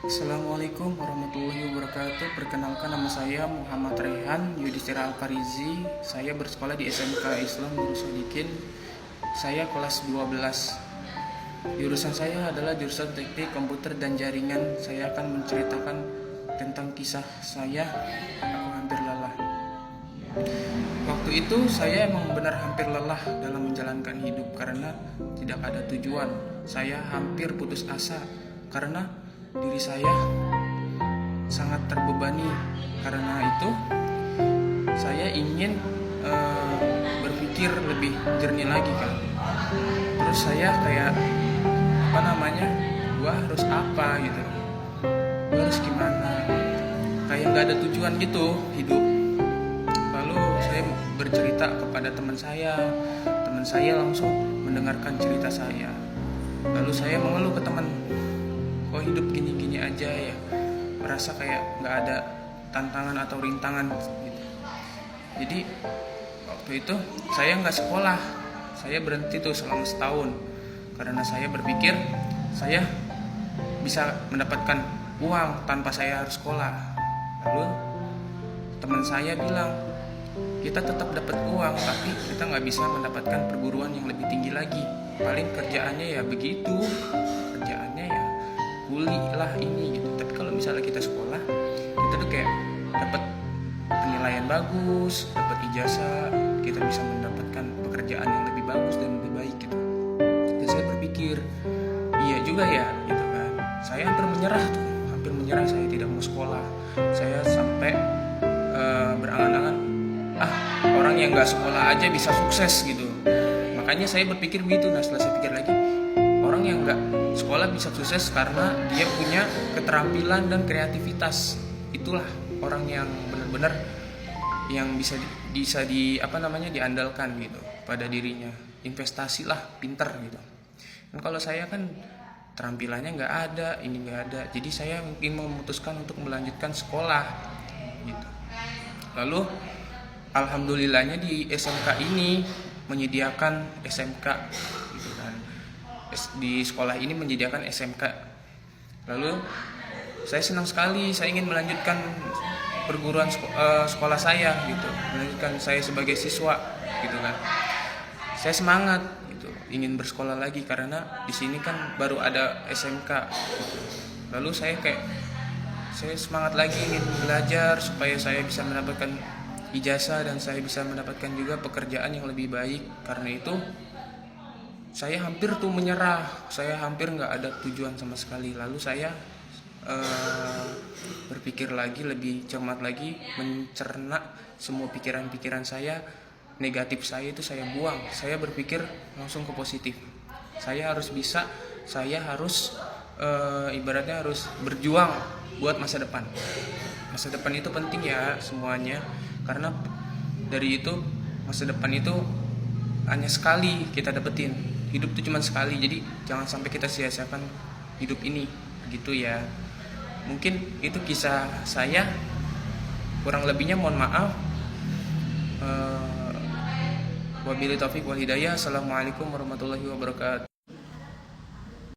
Assalamualaikum warahmatullahi wabarakatuh. Perkenalkan, nama saya Muhammad Rehan Yudhistira Alfarizi. Saya bersekolah di SMK Islam Nurussodikin. Saya kelas 12. Jurusan saya adalah jurusan Teknik Komputer dan Jaringan. Saya akan menceritakan tentang kisah saya. Aku hampir lelah. Waktu itu saya emang benar hampir lelah dalam menjalankan hidup karena tidak ada tujuan. Saya hampir putus asa karena diri saya sangat terbebani. Karena itu saya ingin berpikir lebih jernih lagi kan. Terus saya kayak gua harus apa gitu, gua harus gimana, kayak nggak ada tujuan gitu hidup. Lalu saya bercerita kepada teman saya langsung mendengarkan cerita saya. Lalu saya mengeluh ke teman, kok hidup gini-gini aja ya, merasa kayak nggak ada tantangan atau rintangan gitu. Jadi waktu itu saya nggak sekolah, saya berhenti tuh selama setahun karena saya berpikir saya bisa mendapatkan uang tanpa saya harus sekolah. Lalu teman saya bilang, kita tetap dapat uang tapi kita nggak bisa mendapatkan perguruan yang lebih tinggi lagi, paling kerjaannya ya begitu, kerjaannya ya kuli lah ini gitu. Tapi kalau misalnya kita sekolah, kita tuh kayak dapat penilaian bagus, dapat ijazah, kita bisa mendapatkan pekerjaan yang lebih bagus dan lebih baik gitu. Dan saya berpikir, iya juga ya gitu kan. Saya hampir menyerah, saya tidak mau sekolah. Saya sampai berangan-angan, orang yang nggak sekolah aja bisa sukses gitu. Makanya saya berpikir begitu. Nah setelah saya pikir lagi, orang yang nggak sekolah bisa sukses karena dia punya keterampilan dan kreativitas. Itulah orang yang benar-benar yang bisa diandalkan gitu pada dirinya. Investasilah, pinter gitu. Dan kalau saya kan terampilannya nggak ada, ini nggak ada. Jadi saya mungkin memutuskan untuk melanjutkan sekolah gitu. Lalu alhamdulillahnya di SMK ini menyediakan SMK gitu kan. Di sekolah ini menyediakan SMK. Lalu saya senang sekali, saya ingin melanjutkan perguruan sekolah saya gitu, melanjutkan saya sebagai siswa gitu kan. Saya semangat gitu, ingin bersekolah lagi karena di sini kan baru ada SMK gitu. Lalu saya semangat lagi ingin belajar supaya saya bisa mendapatkan ijazah dan saya bisa mendapatkan juga pekerjaan yang lebih baik. Karena itu saya hampir tuh menyerah, saya hampir nggak ada tujuan sama sekali. Lalu saya berpikir lagi, lebih cermat lagi, mencerna semua pikiran-pikiran saya negatif saya itu saya buang. Saya berpikir langsung ke positif. Saya harus bisa, saya harus ibaratnya harus berjuang buat masa depan. Masa depan itu penting ya semuanya, karena dari itu masa depan itu hanya sekali kita dapetin. Hidup itu cuma sekali, jadi jangan sampai kita sia-siakan hidup ini, gitu ya. Mungkin itu kisah saya, kurang lebihnya mohon maaf. Wabillahi taufiq wal hidayah. Assalamualaikum warahmatullahi wabarakatuh.